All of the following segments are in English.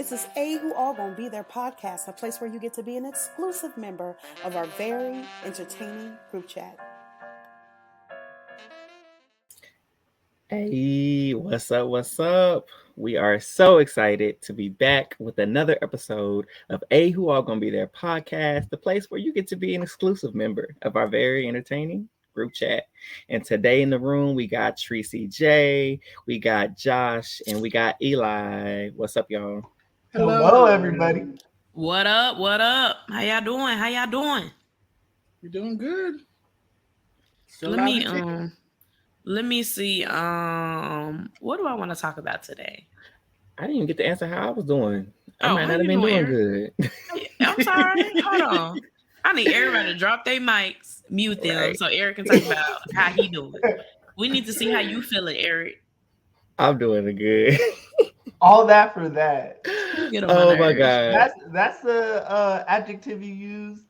This is A Who All Gonna Be Their podcast, a place where you get to be an exclusive member of our very entertaining group chat. Hey, what's up? What's up? We are so excited to be back with another episode of A Who All Gonna Be Their podcast, the place where you get to be an exclusive member of our very entertaining group chat. And today in the room, we got Tracy J, we got Josh, and we got Eli. What's up, y'all? Hello, everybody. What up? What up? How y'all doing? We're doing good. Let me see. What do I want to talk about today? I didn't even get to answer how I was doing. I Oh, might how not have you been doing doing, good. I'm sorry. Hold on. I need everybody to drop their mics, mute them, Right. so Eric can talk about how he doing. We need to see how you feeling, Eric. I'm doing good. All that for that. Get on Oh my nerves. god. That's the adjective you used.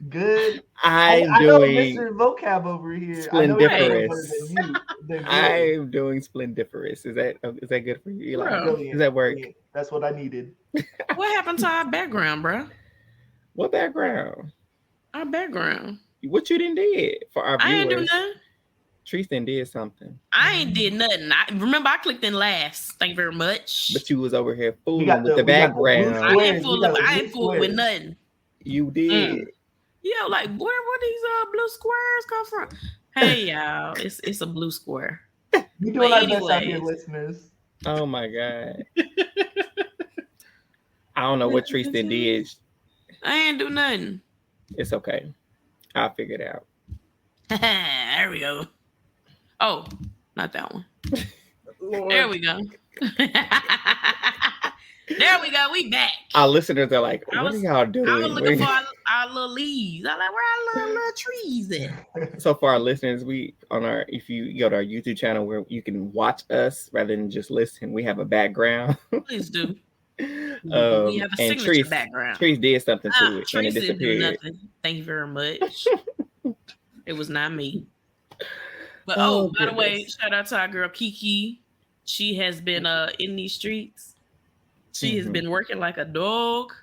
Good. I'm I know doing Mr. Vocab over here. I know he's doing better splendiferous. than you. Than good. I'm doing splendiferous. Is that good for you, Eli? Bro. Brilliant, Does that work? brilliant. That's what I needed. What happened to our background, bro? What background? Our background. What you done did for our I ain't do viewers? nothing. Tristan did something, I ain't did nothing. I clicked in last. Thank you very much. but you was over here fooling got with the- the we got the blue background. I square. ain't fooling. I ain't fooling with nothing. You did. Yeah, like where these blue squares come from? Hey y'all, it's a blue square. We're doing our best out here, anyways. listeners. Oh my god. I don't know what Tristan did. I ain't do nothing. It's okay. I'll figure it out. There we go. Oh, not that one. Lord. There we go. There we go. We back. Our listeners are like, I what was- are y'all doing? I was looking for our little leaves. I like where our little trees at. So for our listeners, if you go to our YouTube channel where you can watch us rather than just listen, we have a background. Please do. We have a and signature background. Trees did something to it and it Tracy didn't do disappeared. nothing. Thank you very much. It was not me. But Oh, by the way, goodness. shout out to our girl Kiki. She has been in these streets. She has Mhm. been working like a dog,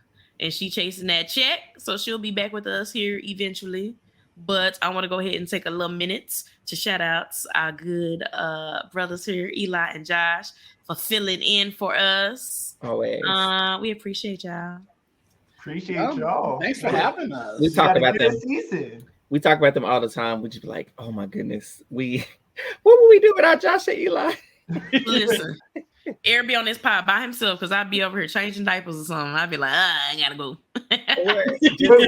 and she chasing that check. So she'll be back with us here eventually. But I want to go ahead and take a little minute to shout out our good brothers here, Eli and Josh, for filling in for us. Always. We appreciate y'all. Appreciate y'all. Thanks for having us. We You talk got a about good them. season. We talk about them all the time. We just be like, oh my goodness, what would we do without Josh and Eli? Listen, Eric be on this pod by himself because I'd be over here changing diapers or something. I'd be like, I gotta go.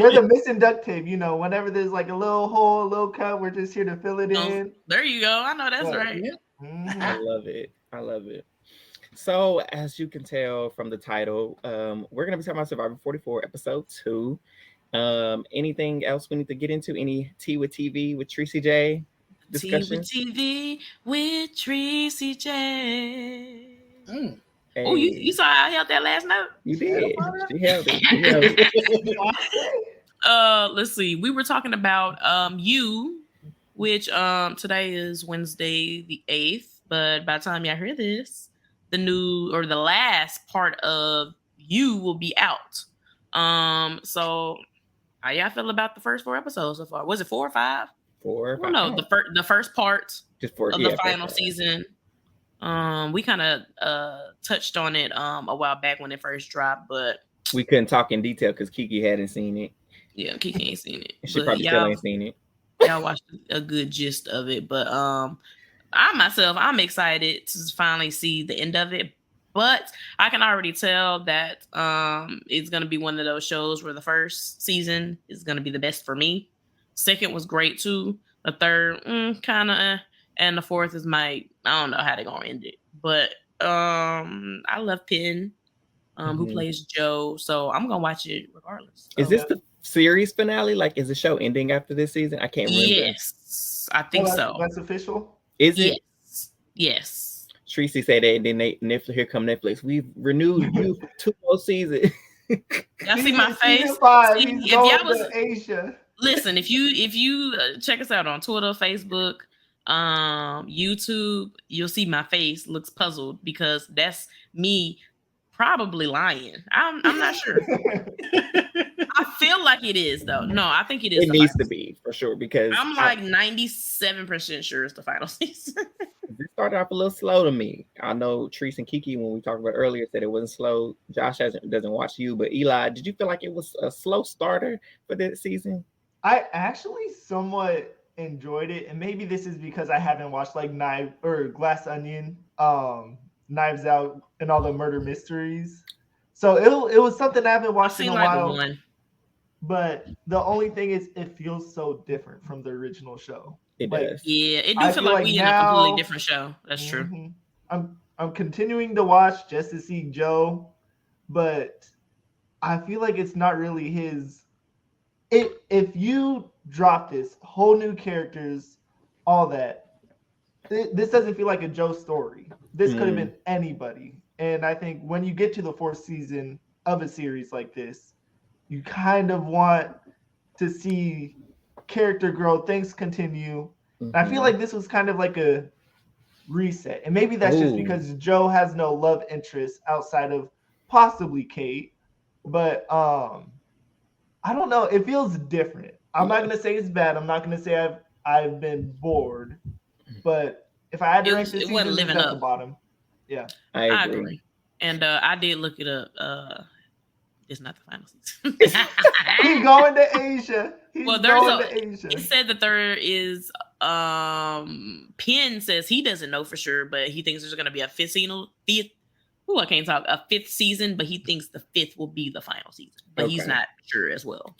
We're the missing duct tape. You know, whenever there's like a little hole, a little cut, we're just here to fill it in. There you go. I know that's Yeah. right. Mhm. I love it. So, as you can tell from the title, we're going to be talking about Survivor 44, episode 2. Anything else we need to get into? Any tea with TV with Tracy J discussion? Tea with TV with Tracy J. Mm. Hey, Oh, you saw how I held that last note? you did. She held it. Let's see. We were talking about you, which today is Wednesday the 8th, but by the time y'all hear this, the last part of you will be out. So how y'all feel about the first 4 episodes so far? Was it 4 or 5? 4 or 5. Well, no, the first part Just 4 of yeah, the 4 or final 5. season. We kind of touched on it a while back when it first dropped, but We couldn't talk in detail because Kiki hadn't seen it. yeah, Kiki ain't seen it. She But probably still ain't seen it. y'all watched a good gist of it. But I'm excited to finally see the end of it. But I can already tell that it's gonna be one of those shows where the first season is gonna be the best for me. Second was great too. The third, kind of, and the fourth is I don't know how they're gonna end it. But I love Penn, who plays Joe, so I'm gonna watch it regardless. Is this the series finale? Like, is the show ending after this season? I can't remember. Yes, I think so. That's official. Is it? Yes. Tracy said that, and then here come Netflix. We've renewed you for 2 more seasons. Y'all see my face? Season 5, See, he's if going y'all was- to Asia. Listen, if you check us out on Twitter, Facebook, YouTube, you'll see my face looks puzzled because that's me probably lying. I'm not sure. I feel like it is though. No, I think it is. It needs to be for sure because I'm like 97% sure it's the final season. It started off a little slow to me. I know Treese and Kiki, when we talked about earlier, said it wasn't slow. Josh doesn't watch you, but Eli, did you feel like it was a slow starter for this season? I actually somewhat enjoyed it, and maybe this is because I haven't watched like Glass Onion, Knives Out, and all the murder mysteries. So it was something I haven't watched in a while. But the only thing is, it feels so different from the original show. It does. Yeah, it do feel like we in a completely different show. That's true. I'm continuing to watch just to see Joe, but I feel like it's not really his. If you drop this whole new characters, all that, this doesn't feel like a Joe story. This could have been anybody. And I think when you get to the 4th season of a series like this, you kind of want to see character growth, things continue. And I feel like this was kind of like a reset. And maybe that's just because Joe has no love interest outside of possibly Kate. But I don't know. It feels different. I'm not going to say it's bad. I'm not going to say I've been bored. But if I had to rank this season, wasn't living at up. the bottom. Yeah. I agree. And I did look it up. It's not the final season. He's going to Asia. It said that there is Penn says he doesn't know for sure, but he thinks there's going to be a fifth season, but he thinks the 5th will be the final season, but he's not sure as well.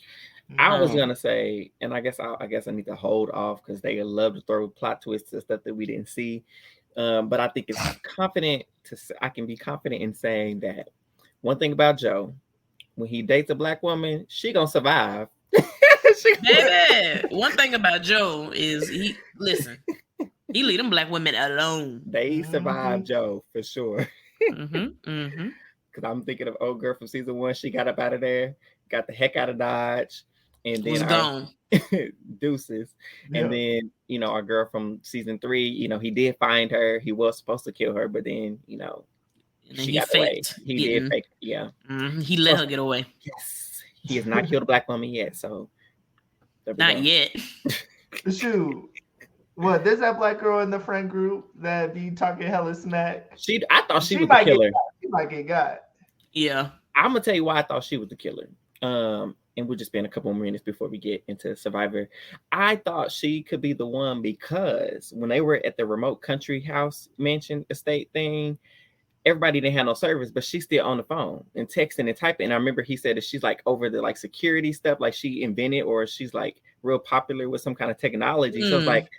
I was gonna say, and I guess I need to hold off because they love to throw plot twists and stuff that we didn't see. But I think I can be confident in saying that one thing about Joe, when he dates a black woman, she gonna survive. Baby, one thing about Joe is he leave them black women alone. They survive Joe for sure. Because I'm thinking of old girl from season 1. She got up out of there, got the heck out of Dodge, and then gone. Deuces. Yeah. And then our girl from season 3, he did find her. He was supposed to kill her, but then she got away. He did fake. Yeah. He let her get away. Yes. He has not killed a black woman yet, so not yet. Shoot. What? There's that black girl in the friend group that be talking hella smack. I thought she was the killer. She might get got. Yeah. I'm gonna tell you why I thought she was the killer. And we'll just spend a couple more minutes before we get into Survivor. I thought she could be the one because when they were at the remote country house mansion estate thing, everybody didn't have no service, but she's still on the phone and texting and typing. And I remember he said that she's like over the like security stuff, like she invented or she's like real popular with some kind of technology. So it's like,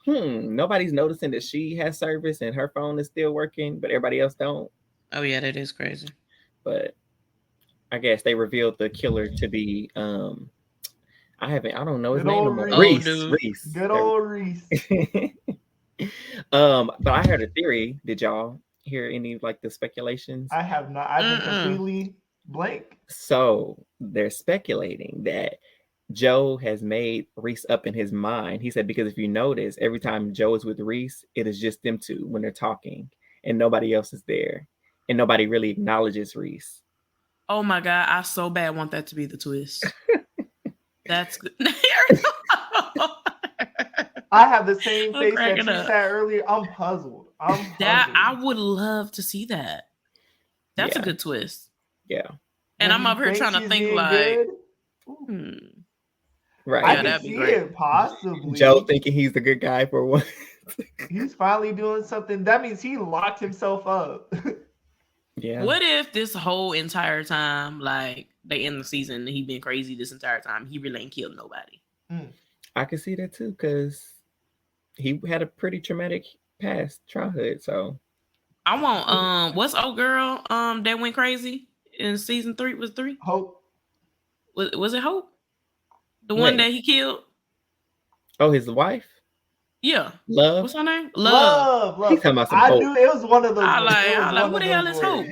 nobody's noticing that she has service and her phone is still working, but everybody else don't. Oh yeah, that is crazy. But I guess they revealed the killer to be I don't know his name anymore. Reese. Good old Reese. But I heard a theory. Did y'all hear any like the speculations? I have not. I've been completely blank. So they're speculating that Joe has made Reese up in his mind. He said, because if you notice, every time Joe is with Reese, it is just them two when they're talking and nobody else is there. And nobody really acknowledges Reese. Oh my God. I so bad want that to be the twist. That's good. I have the same face that you said earlier. I'm puzzled. I would love to see that. That's a good twist. Yeah. And I'm up here trying to think like, right. I can see it possibly. Joe thinking he's the good guy for one. He's finally doing something. That means he locked himself up. Yeah. What if this whole entire time, like they end the season, and he been crazy this entire time? He really ain't killed nobody. I can see that too, because he had a pretty traumatic past childhood. So I want what's old girl that went crazy in season 3? Was 3? Hope. Was it Hope? The one that he killed? Oh, his wife? Yeah. Love. What's her name? Love. He's talking about some I Hope. knew it was one of those. I like what the hell is Hope?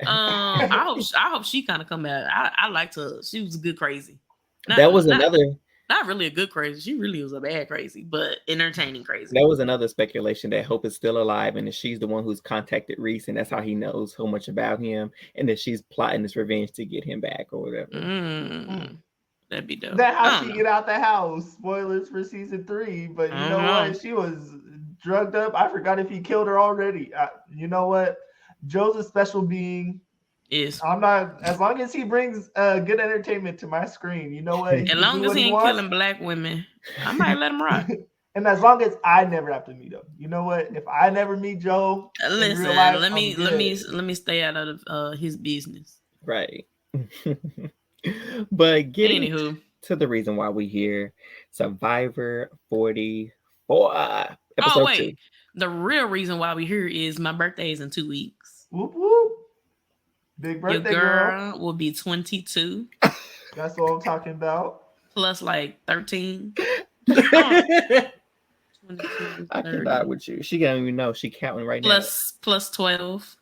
I hope she kind of come out. I liked her. She was good crazy. That was another Not really a good crazy. She really was a bad crazy, but entertaining crazy. That was another speculation that Hope is still alive and that she's the one who's contacted Reese, and that's how he knows so much about him, and that she's plotting this revenge to get him back or whatever. That'd be dope. That how she get out the house. Spoilers for season 3, but you know what? She was drugged up. I forgot if he killed her already. You know what? Joe's a special being. I'm not, as long as he brings good entertainment to my screen, you know what? As long as he ain't killing black women, I might let him rock. And as long as I never have to meet him, you know what? If I never meet Joe, listen, in real life, let me stay out of his business. Right. But getting to the reason why we here, Survivor 44. Oh wait, 2. The real reason why we here is my birthday is in 2 weeks. Whoop whoop. Big birthday, your girl will be 22. That's what I'm talking about. Plus like 13. 22, I cannot with you. She don't even know she counting right now. Plus 12.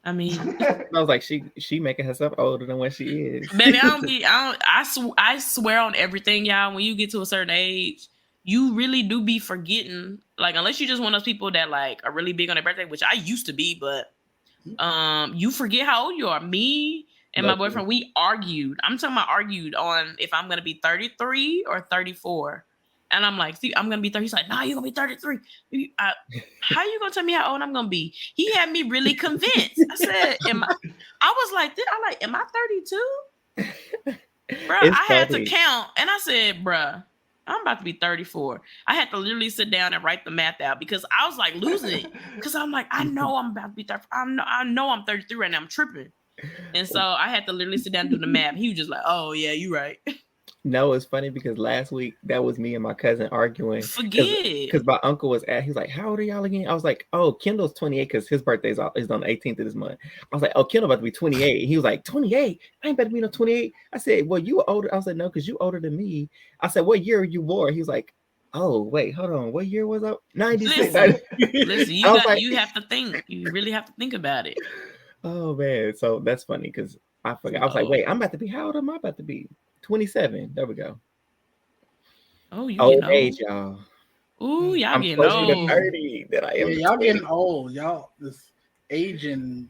I mean, I was like, she making herself older than what she is. Baby, I swear on everything, y'all. When you get to a certain age, you really do be forgetting. Like, unless you just one of those people that like are really big on their birthday, which I used to be, but you forget how old you are. Me and my boyfriend, we argued. I'm talking about argued on if I'm gonna be 33 or 34. And I'm like, see, I'm gonna be 30. He's like, nah, you're gonna be 33. How you gonna tell me how old I'm gonna be? He had me really convinced. I said, am I 32? Bro, I had to count, and I said, bruh, I'm about to be 34. I had to literally sit down and write the math out because I was like losing it. Because I'm like, I know I'm about to be 30. I know I'm 33 right now. I'm tripping. And so I had to literally sit down and do the math. He was just like, oh yeah, you're right. No, it's funny because last week that was me and my cousin arguing. Because my uncle was he was like, how old are y'all again? I was like, oh, Kendall's 28 because his birthday is on the 18th of this month. I was like, oh, Kendall about to be 28. He was like, 28? I ain't about to be no 28. I said, well, you were older. I was like, no, because you older than me. I said, what year are you born? He was like, oh, wait, hold on. What year was I? 96. Listen, you have to think. You really have to think about it. Oh, man. So that's funny because I forgot. I was like, wait, I'm about to be, how old am I about to be? 27. There we go. Oh, you old age, y'all. Ooh, y'all I'm getting closer old. to 30 than I am. Yeah, y'all getting old. Y'all this aging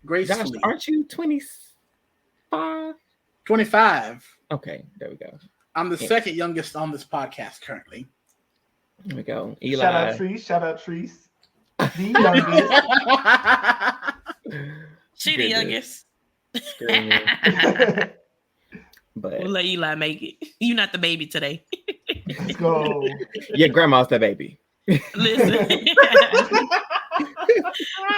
gracefully. Josh, aren't you 25? 25. Okay, there we go. I'm the second youngest on this podcast currently. There we go. Eli. Shout out Treese. The youngest. She the youngest. But we'll let Eli make it. You're not the baby today. Let's go. Your grandma's the baby. Listen.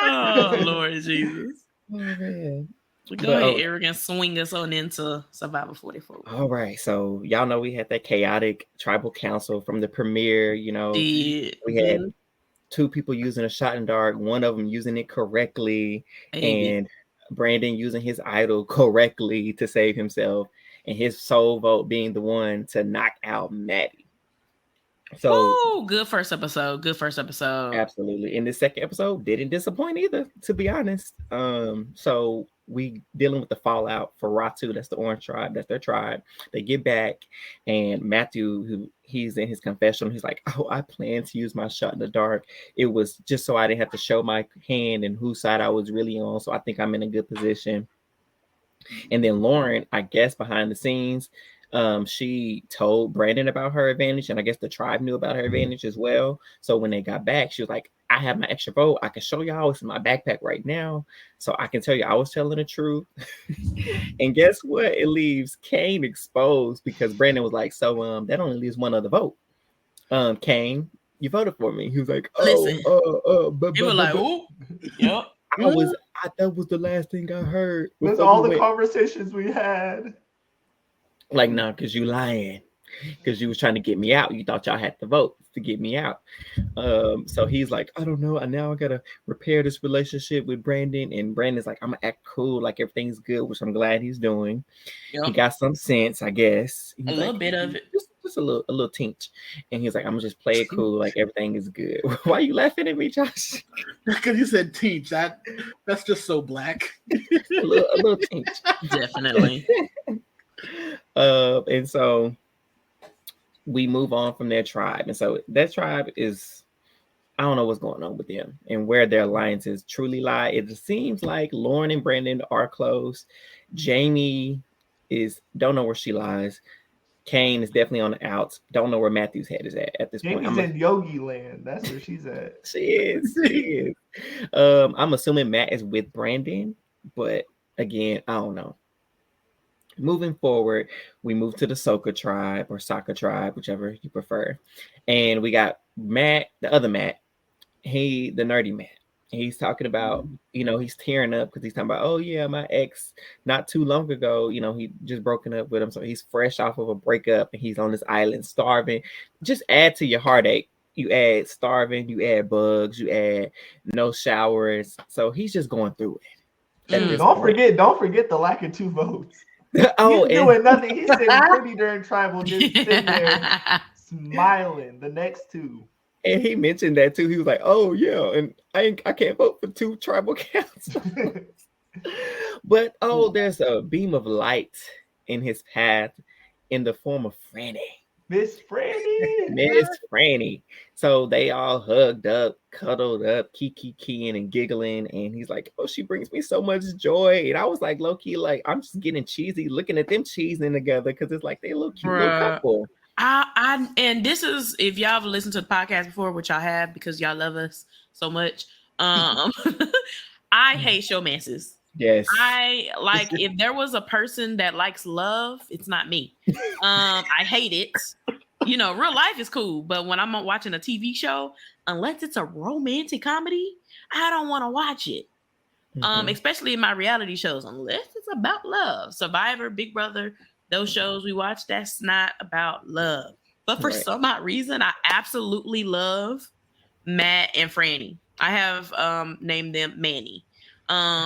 Oh, Lord Jesus. Oh, man. Go ahead, Eric, and swing us on into Survivor 44. All right. So, y'all know we had that chaotic tribal council from the premiere. You know, we had 2 people using a shot in dark, one of them using it correctly, and Brandon using his idol correctly to save himself, and his sole vote being the one to knock out Maddie. So good first episode. Absolutely. And the second episode didn't disappoint either, to be honest. So we dealing with the fallout for Ratu, that's the Orange Tribe, that's their tribe. They get back, and Matthew, he's in his confessional, he's like, oh, I plan to use my shot in the dark. It was just so I didn't have to show my hand and whose side I was really on. So I think I'm in a good position. And then Lauren, I guess behind the scenes, she told Brandon about her advantage, and I guess the tribe knew about her advantage as well. So when they got back, she was like, I have my extra vote. I can show y'all it's in my backpack right now. So I can tell you I was telling the truth. And guess what? It leaves Kane exposed because Brandon was like, so that only leaves one other vote. Kane, you voted for me. He was like, but you were like, oh, yep. That was the last thing I heard. That's all the conversations we had. Like, no, because you lying. Because you was trying to get me out. You thought y'all had to vote to get me out. So he's like, I don't know. Now I got to repair this relationship with Brandon. And Brandon's like, I'm going to act cool. Like everything's good, which I'm glad he's doing. Yep. He got some sense, I guess. A little bit of it. Just a little tinge. And he's like, I'm going to just play it cool. Like everything is good. Why are you laughing at me, Josh? Because you said tinge. That's just so black. a little tinge. Definitely. And so we move on from their tribe. And so that tribe is, I don't know what's going on with them and where their alliances truly lie. It seems like Lauren and Brandon are close. Jamie don't know where she lies. Kane is definitely on the outs. Don't know where Matthew's head is at this point. Jamie's in Yogi Land. That's where she's at. She is. I'm assuming Matt is with Brandon, but again, I don't know. Moving forward, we move to the Soccer tribe, whichever you prefer. And we got Matt, the other Matt, the nerdy Matt. He's talking about, he's tearing up because he's talking about, oh yeah, my ex not too long ago, he just broken up with him. So he's fresh off of a breakup and he's on this island starving. Just add to your heartache. You add starving, you add bugs, you add no showers. So he's just going through it. Don't forget the lack of 2 votes. Oh, he's doing nothing. He's sitting pretty during tribal, just sitting there smiling. The next 2. And he mentioned that too. He was like, "Oh yeah, and I can't vote for 2 tribal councils." But there's a beam of light in his path in the form of Franny. Miss Franny. So they all hugged up, cuddled up, keying and giggling. And he's like, oh, she brings me so much joy. And I was like, low key, like, I'm just getting cheesy looking at them cheesing together because it's like they a little cute little couple. And this is, if y'all have listened to the podcast before, which y'all have because y'all love us so much. I hate showmances. Yes. I like if there was a person that likes love, it's not me. I hate it. Real life is cool, but when I'm watching a TV show, unless it's a romantic comedy, I don't want to watch it. Especially in my reality shows, unless it's about love. Survivor, Big Brother, those shows we watch, that's not about love. But for some odd reason, I absolutely love Matt and Franny. I have named them Manny.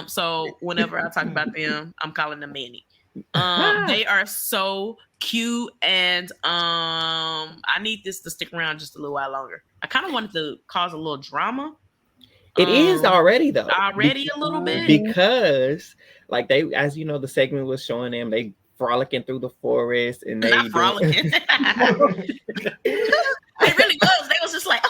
So whenever I talk about them, I'm calling them Manny. They are so cute, and I need this to stick around just a little while longer. I kind of wanted to cause a little drama. It is already though. A little bit. Because like they, as you know, the segment was showing them they frolicking through the forest and they not frolicking. It really was. They was just like,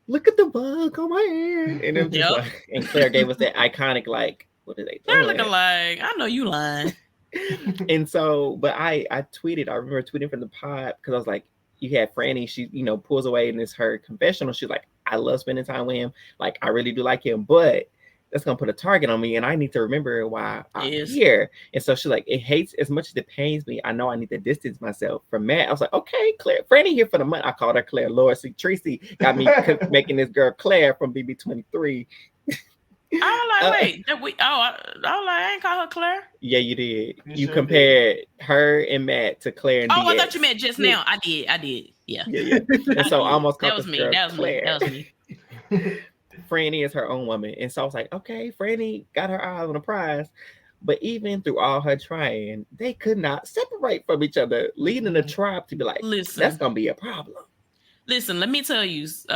look at the bug on my hand. And it was just like, and Claire gave us that iconic like, what are they doing? They're looking like, I know you lying. And so, but I remember tweeting from the pod because I was like, you had Franny, she, pulls away and it's her confessional. She's like, I love spending time with him. Like, I really do like him, but that's going to put a target on me and I need to remember why I'm here. And so she's like, it hates as much as it pains me. I know I need to distance myself from Matt. I was like, okay, Claire, Franny here for the month. I called her Claire. Lord, see, Tracy got me making this girl Claire from BB23. I ain't call her Claire. Yeah, you did. You compared her and Matt to Claire and I thought you meant just now. I did. Yeah. And so I almost called that was me. Franny is her own woman. And so I was like, okay, Franny got her eye on the prize. But even through all her trying, they could not separate from each other, leading the tribe to be like, listen, that's going to be a problem. Listen, let me tell you, it's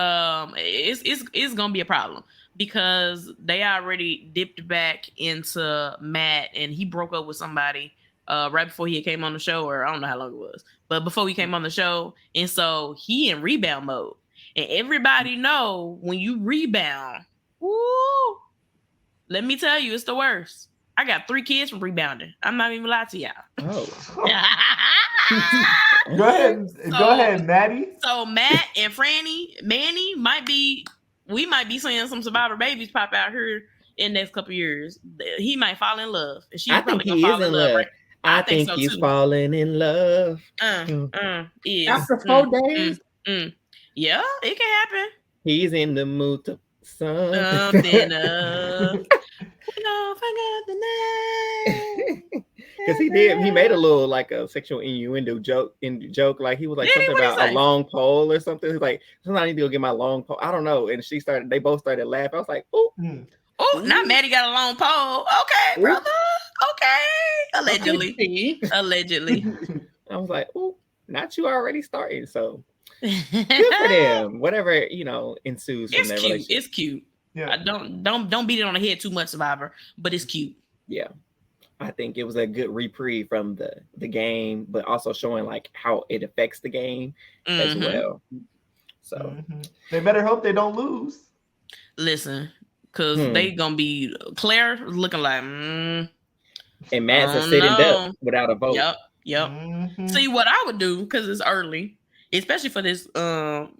going to be a problem because they already dipped back into Matt and he broke up with somebody right before he came on the show, or I don't know how long it was, but before he came on the show. And so he in rebound mode. And everybody know when you rebound, woo, let me tell you, it's the worst. I got 3 kids from rebounding. I'm not even lying to y'all. Oh. Go ahead, Maddie. So Matt and Manny we might be seeing some survivor babies pop out here in the next couple of years. He might fall in love. And she's probably gonna fall in love. Right? I think so he's falling in love. After 4 days? Yeah, it can happen. He's in the mood to something up. Because he made a little like a sexual innuendo joke, like he was like something about a long pole or something. He's like, sometimes I need to go get my long pole. I don't know. And they both started laughing. I was like, oh, not Maddie got a long pole. Okay, brother. Okay. Allegedly. I was like, oh, not you already starting. So good for them. Whatever, ensues from that relationship. It's cute. Yeah. Don't beat it on the head too much, Survivor, but it's cute. Yeah. I think it was a good reprieve from the game, but also showing like how it affects the game as well. So they better hope they don't lose. Listen, because they gonna be Claire looking like and Matt's a sitting up without a vote. Yep. See what I would do, because it's early, especially for this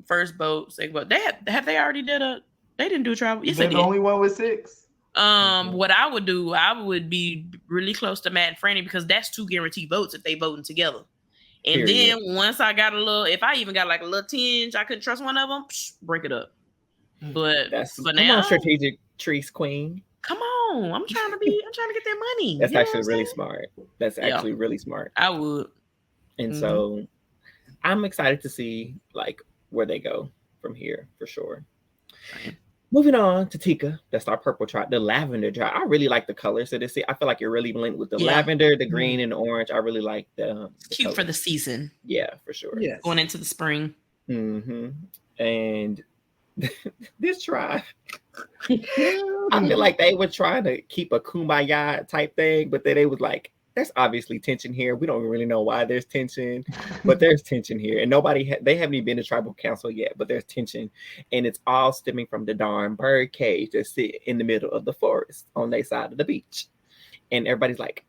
first vote, second vote. They already did they didn't do a travel. Yes, They're they the did. only one with 6. What I would do, I would be really close to Matt and Franny, because that's 2 guaranteed votes if they voting together. And then once I got if I even got like a little tinge, I couldn't trust one of them, break it up. But for now, on, strategic trees queen. Come on, I'm trying to get that money. That's actually really smart. That's actually really smart. I would. And so I'm excited to see like where they go from here for sure. Right. Moving on to Tika. That's our purple tribe, the lavender tribe. I really like the colors of this. I feel like it really blended with the lavender, the green, and the orange. I really like the cute colors for the season. Yeah, for sure. Yeah, going into the spring. And this tribe, I feel like they were trying to keep a kumbaya type thing, but then they was like, there's obviously tension here. We don't really know why there's tension, but there's tension here. And they haven't even been to tribal council yet, but there's tension. And it's all stemming from the darn bird cage that sit in the middle of the forest on their side of the beach. And everybody's like,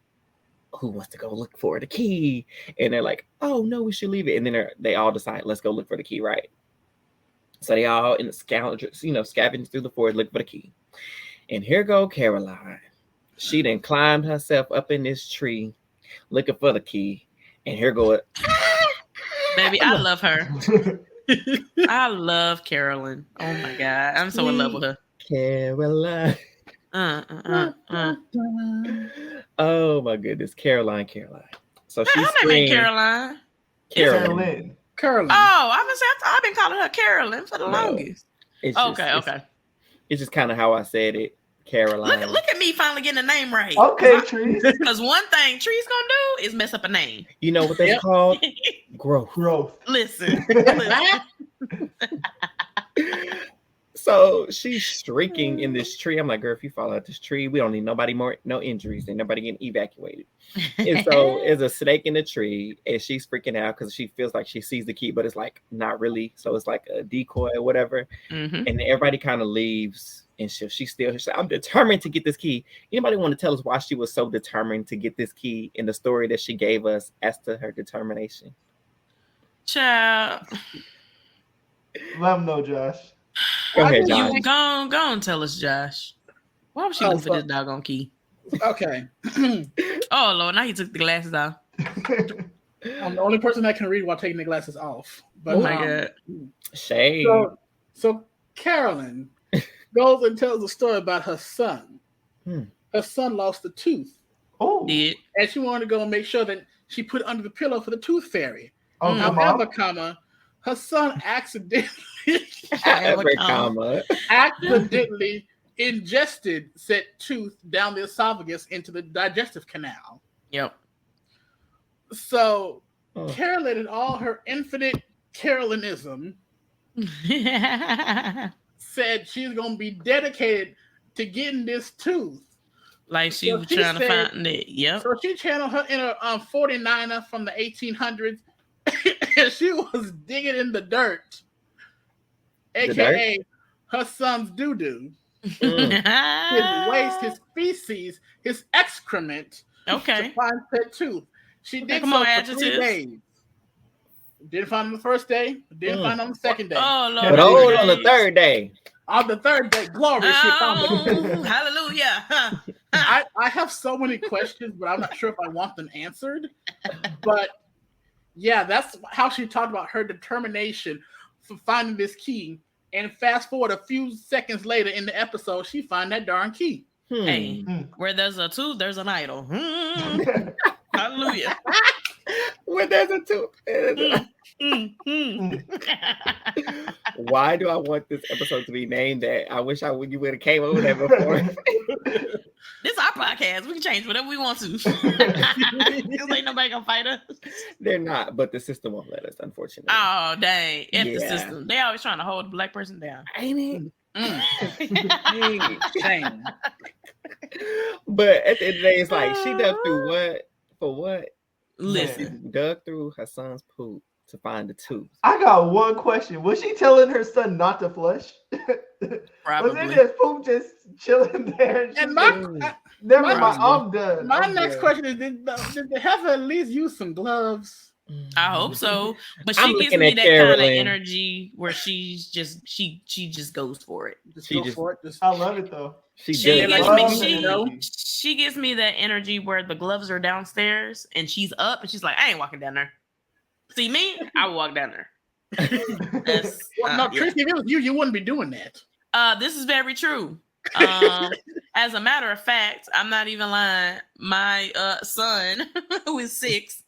who wants to go look for the key? And they're like, oh, no, we should leave it. And then they all decide, let's go look for the key, right? So they all in the scavenging through the forest looking for the key. And here go Caroline. She then climbed herself up in this tree looking for the key. And here go it. Baby, I love her. I love Carolyn. Oh my God. I'm so in love with her. Caroline. Oh my goodness. Caroline. So she's Caroline. Carolyn. Oh, I've been calling her Carolyn for the longest. Okay. It's just kind of how I said it. Caroline. Look at me finally getting the name right. Okay, Trees. Because one thing Trees gonna do is mess up a name. You know what they called? Growth. Listen. So she's shrieking in this tree. I'm like, girl, if you fall out this tree, we don't need no injuries, and nobody getting evacuated. And so there's a snake in the tree, and she's freaking out because she feels like she sees the key, but it's like not really. So it's like a decoy or whatever. And everybody kind of leaves, and she's I'm determined to get this key. Anybody want to tell us why she was so determined to get this key in the story that she gave us as to her determination? Child. Let them know, Josh. Go ahead, Josh. Go on, tell us, Josh. Why was she looking for this doggone key? Okay. Oh, Lord, now he took the glasses off. I'm the only person that can read while taking the glasses off. But, oh, my God. Shade. So Carolyn goes and tells a story about her son. Her son lost a tooth. Oh. Did. And she wanted to go and make sure that she put it under the pillow for the tooth fairy. Oh, however, her son accidentally ingested said tooth down the esophagus into the digestive canal. Yep. So Carolyn, in all her infinite Carolynism, said she's going to be dedicated to getting this tooth. Like she was trying to find it. Yep. So she channeled her inner 49er from the 1800s. And she was digging in the dirt, aka her son's doo-doo, his waste, his feces, his excrement, to find that tooth. She did so for 3 days. Didn't find him the first day, didn't find him on the second day. Oh, Lord. But on the third day. On the third day, glory, she found him. Hallelujah. I have so many questions, but I'm not sure if I want them answered. But yeah, that's how she talked about her determination for finding this key. And fast forward a few seconds later in the episode, she find that darn key. Hey, where there's a tooth, there's an idol. Hallelujah. Where there's a tooth. Why do I want this episode to be named that? I wish you would have came over there before. This is our podcast. We can change whatever we want to. Because ain't nobody gonna fight us. They're not, but the system won't let us, unfortunately. Oh, dang. The system. They always trying to hold the black person down. Ain't it? Shame. But at the end of the day, it's like she dug through what? For what? Listen, She dug through her son's poop to find the tooth. I got one question. Was she telling her son not to flush? Was probably. it just poop just chilling there? And And never mind, Probably. I'm done. my I'm next done. question is: Did the heifer at least use some gloves? I hope so, but I'm she gives looking me at that kind of Carolyn. energy where she's just she just goes for it. Just She go just- for it. Just I love it though. She She dug. gives love me that energy. she gives me that energy where the gloves are downstairs and she's up and she's like, I ain't walking down there. See me? I would walk down there. That's well, no, yeah. Tracy, if it was you, you wouldn't be doing that. This is very true. As a matter of fact, I'm not even lying. My son, who is 6,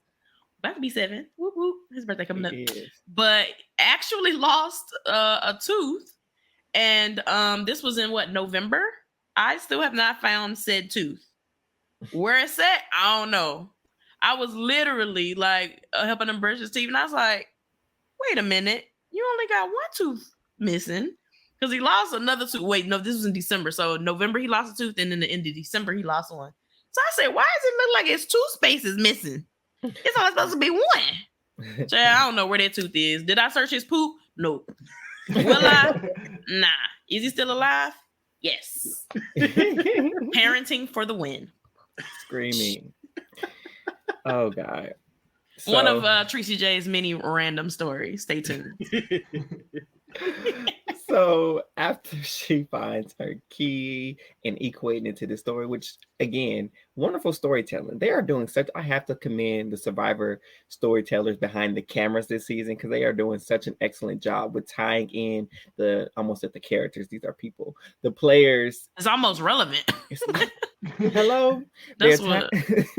about to be 7, whoop, whoop, his birthday coming up, Yes. but actually lost a tooth, and this was in November. I still have not found said tooth. Where it's at, I don't know. I was literally like helping him brush his teeth, and I was like, "Wait a minute, you only got one tooth missing." Because he lost another tooth. Wait, no, this was in December. So November he lost a tooth, and then the end of December he lost one. So I said, why does it look like it's 2 spaces missing? It's only supposed to be 1. So I don't know where that tooth is. Did I search his poop? Nope. Will I? Nah. Is he still alive? Yes. Parenting for the win. Screaming. Oh God. One of Tracy J's many random stories. Stay tuned. So after she finds her key and equating into the story, which again, wonderful storytelling. They are doing such. I have to commend the Survivor storytellers behind the cameras this season because they are doing such an excellent job with tying in the almost at the characters. These are people, the players. It's almost relevant. Hello. That's They're what.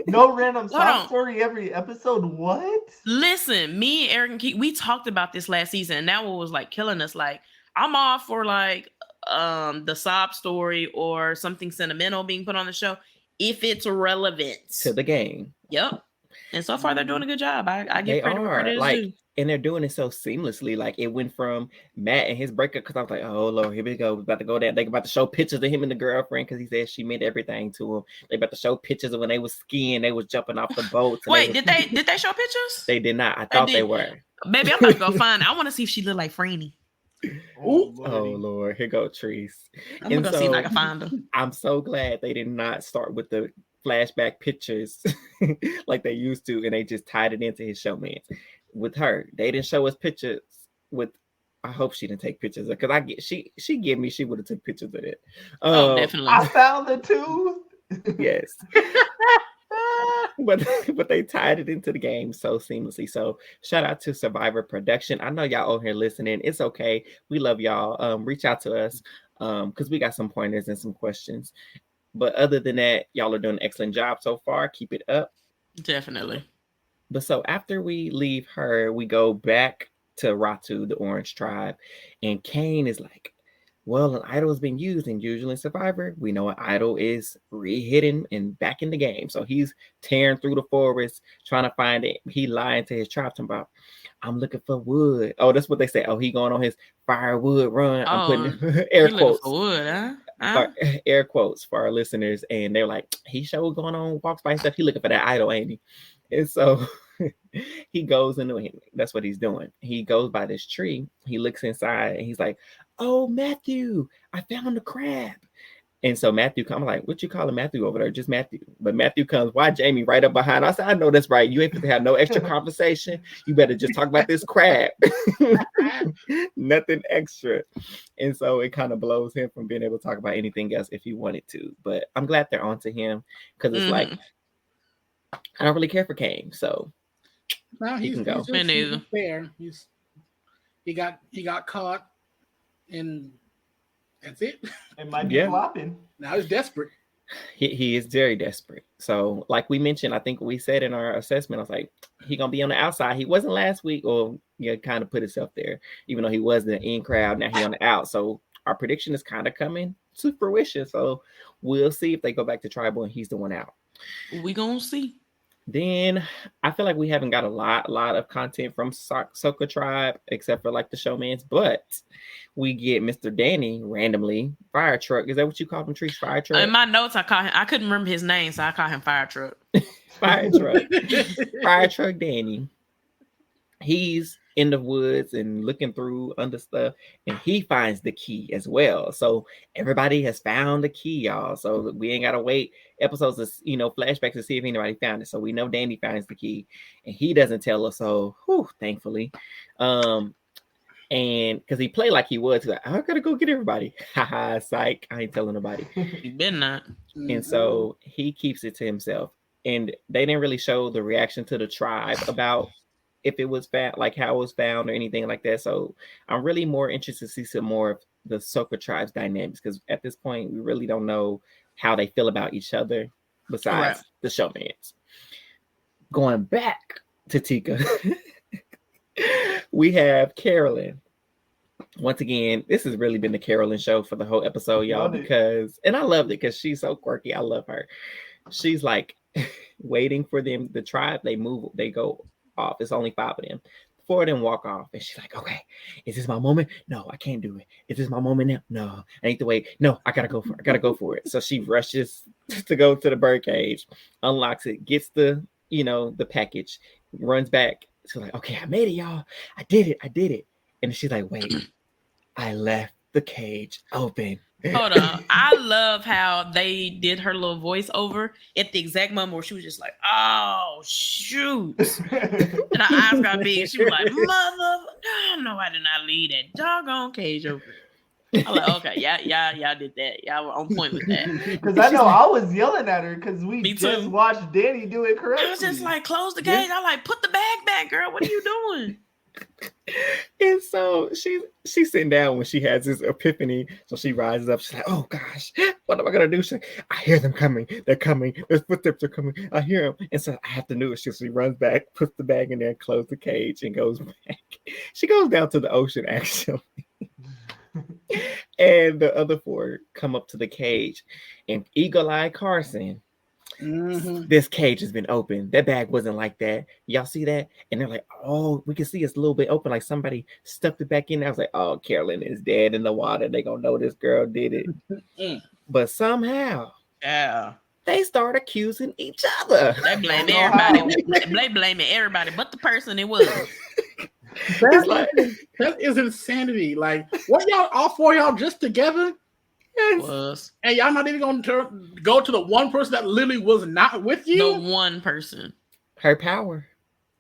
No random Hold on. sob story every episode. What? Listen, me, Eric, and Keith, we talked about this last season, and that one was like killing us. Like, I'm all for like the sob story or something sentimental being put on the show if it's relevant to the game. Yep. And so far they're doing a good job. I give They credit where are credit is like, due. and they're doing it so seamlessly. Like it went from Matt and his breakup because I was like, oh Lord, here we go. We're about to go down. They about to show pictures of him and the girlfriend because he said she meant everything to him. They about to show pictures of when they was skiing, they was jumping off the boats. Wait, did they show pictures? They did not. I thought they were. Baby, I'm about to go find. I want to see if she looked like Franny. Oh Lord, here go Treese. I'm gonna go see if I can find her. I'm so glad they did not start with the flashback pictures like they used to, and they just tied it into his showman. With her, they didn't show us pictures. With, I hope she didn't take pictures because she give me she would have took pictures of it. Oh, definitely. I found the tooth. Yes. but they tied it into the game so seamlessly. So shout out to Survivor Production. I know y'all on here listening. It's okay. We love y'all. Reach out to us because we got some pointers and some questions. But other than that, y'all are doing an excellent job so far. Keep it up. Definitely. But so after we leave her, we go back to Ratu, the Orange Tribe, and Kane is like, well, an idol has been used, and usually in Survivor, we know an idol is re-hidden and back in the game. So he's tearing through the forest, trying to find it. He lying to his tribe about, I'm looking for wood. Oh, that's what they say. Oh, he going on his firewood run. I'm putting air quotes. For wood, huh? Air quotes for our listeners. And they're like, he sure going on walks by stuff. He looking for that idol, ain't he? And so he goes into him. That's what he's doing. He goes by this tree. He looks inside and he's like, oh, Matthew, I found a crab. And so Matthew comes like, what you calling Matthew over there? Just Matthew. But Matthew comes, why Jamie right up behind? I said, I know that's right. You ain't supposed to have no extra conversation. You better just talk about this crab. Nothing extra. And so it kind of blows him from being able to talk about anything else if he wanted to. But I'm glad they're onto him because it's like, I don't really care for Kane. So no, he can go. He's fair. He got caught. And that's it. It might be flopping. Now he's desperate. He is very desperate. So, like we mentioned, I think we said in our assessment, I was like, he gonna be on the outside. He wasn't last week, or kind of put himself there, even though he was the in crowd. Now he on the out. So our prediction is kind of coming to fruition. So we'll see if they go back to tribal and he's the one out. We gonna see. Then I feel like we haven't got a lot of content from Soka Tribe except for like the showmans, but we get Mr. Danny randomly Fire Truck. Is that what you call him, Trees? Fire Truck. In my notes, I call him. I couldn't remember his name, so I call him Fire Truck. Fire Truck. Fire Truck Danny. He's in the woods and looking through under stuff, and he finds the key as well. So everybody has found the key, y'all. So we ain't gotta wait episodes of flashbacks to see if anybody found it. So we know Danny finds the key, and he doesn't tell us. So thankfully, and because he played like he was, he's like, I gotta go get everybody. Haha, psych! I ain't telling nobody. You better not. And so he keeps it to himself. And they didn't really show the reaction to the tribe about if it was found, like how it was found or anything like that. So I'm really more interested to see some more of the Soka tribe's dynamics, because at this point we really don't know how they feel about each other besides the showmans. Going back to Tika, we have Carolyn. Once again, this has really been the Carolyn show for the whole episode, y'all, because I loved it because she's so quirky. I love her. She's like waiting for them, the tribe, they go off. It's only 5 of them. 4 of them walk off, and she's like, okay, is this my moment? No, I can't do it. Is this my moment now? No, I need to wait. No, I gotta go for it. So she rushes to go to the bird cage, unlocks it, gets the package, runs back. She's like, okay, I made it, y'all. I did it. And she's like, wait, I left the cage open. Hold on. I love how they did her little voiceover at the exact moment where she was just like, oh, shoot. And her eyes got big. She was like, no, I did not leave that doggone cage open. I was like, okay, y'all did that. Y'all were on point with that. Because I know I was yelling at her because we just watched Danny do it correctly. I was just like, close the cage. I like, put the bag back, girl. What are you doing? And so she's sitting down when she has this epiphany. So she rises up. She's like, oh gosh, what am I gonna do? She's like, I hear them coming. They're coming. Their footsteps are coming. I hear them. And so I have to do it. She runs back, puts the bag in there, closes the cage, and goes back. She goes down to the ocean, actually. And the other 4 come up to the cage. And Eagle Eye Carson, this cage has been open. That bag wasn't like that. Y'all see that? And they're like, oh, we can see it's a little bit open, like somebody stuffed it back in there. I was like, oh, Carolyn is dead in the water. They gonna know this girl did it. But somehow, they start accusing each other. They blame everybody. They blaming everybody but the person it was. That is insanity. Like, what y'all, all 4 of y'all just together? Yes. And y'all not even going to go to the one person that literally was not with you? The one person. Her power.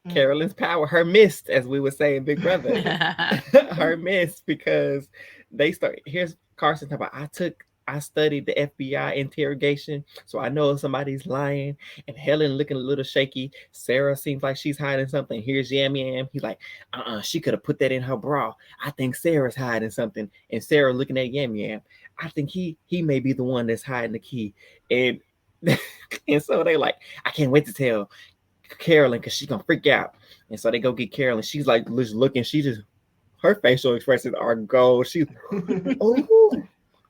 Carolyn's power. Her mist, as we would say in Big Brother. Her mist, because they start. Here's Carson talking about, I studied the FBI interrogation, so I know if somebody's lying. And Helen looking a little shaky. Sarah seems like she's hiding something. Here's Yam Yam. He's like, she could have put that in her bra. I think Sarah's hiding something. And Sarah looking at Yam Yam. I think he may be the one that's hiding the key. And so they like, I can't wait to tell Carolyn because she's gonna freak out. And so they go get Carolyn. She's like just looking. Her facial expressions are gold. She's oh.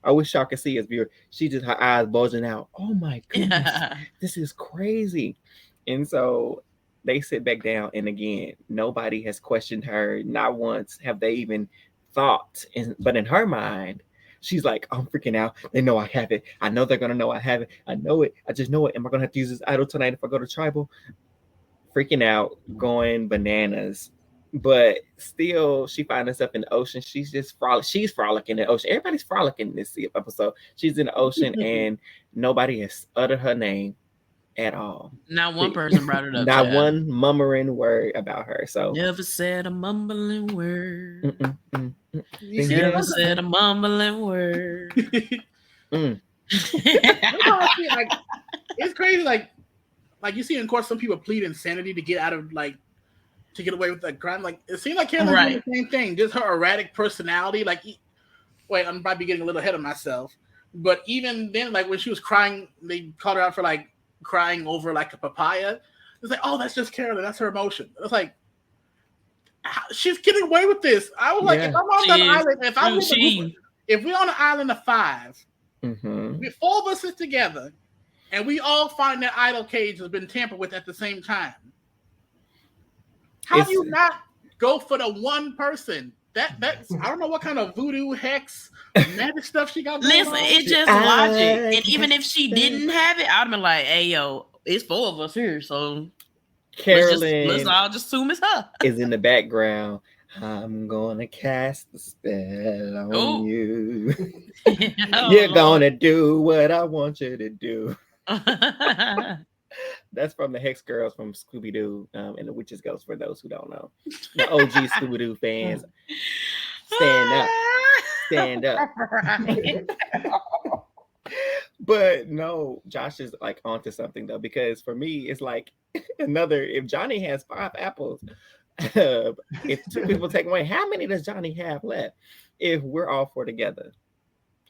I wish y'all could see us, viewer. Her eyes bulging out. Oh my goodness, this is crazy. And so they sit back down, and again, nobody has questioned her. Not once have they even thought. But in her mind, she's like, I'm freaking out. They know I have it. I know they're gonna know I have it. I know it. I just know it. Am I gonna have to use this idol tonight if I go to tribal? Freaking out, going bananas. But still, she finds herself in the ocean. She's just frolicking in the ocean. Everybody's frolicking in this episode. She's in the ocean, and nobody has uttered her name at all. Not one person brought it up. Not one mumbling word about her. So never said a mumbling word. Never said a mumbling word. It's crazy. Like you see in court, some people plead insanity to get out of to get away with that crime. Like, it seemed like Carolyn did the same thing. Just her erratic personality. Like, wait, I'm probably getting a little ahead of myself. But even then, like when she was crying, they called her out for like crying over like a papaya. It's like, oh, that's just Carolyn. That's her emotion. It's like, she's getting away with this. I was like, if I'm on that island, if we're on an island of 5, if 4 of us is together, and we all find that idol cage has been tampered with at the same time. How do you not go for the one person? That's I don't know what kind of voodoo hex magic stuff she got going on. It's just logic. And even if she didn't have it, I'd have been like, hey yo, it's 4 of us here, so Carolyn let's all just assume it's her. is in the background. I'm gonna cast the spell on you. You're gonna do what I want you to do. That's from the Hex Girls from Scooby-Doo and the Witches Ghost, for those who don't know. The OG Scooby-Doo fans, stand up. But no, Josh is like onto something though, because for me, it's like if Johnny has 5 apples, if 2 people take away, how many does Johnny have left? If we're all 4 together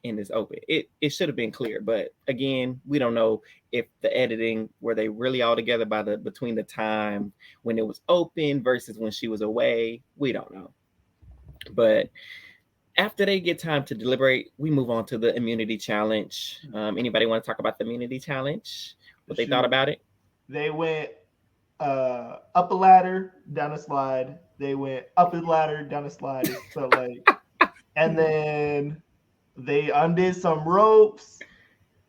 in this open, it should have been clear. But again, we don't know if the editing, were they really all together between the time when it was open versus when she was away. We don't know. But after they get time to deliberate, we move on to the immunity challenge. Anybody want to talk about the immunity challenge? What they thought about it? They went up a ladder, down a slide. They went up a ladder, down a slide. It felt like, and then they undid some ropes,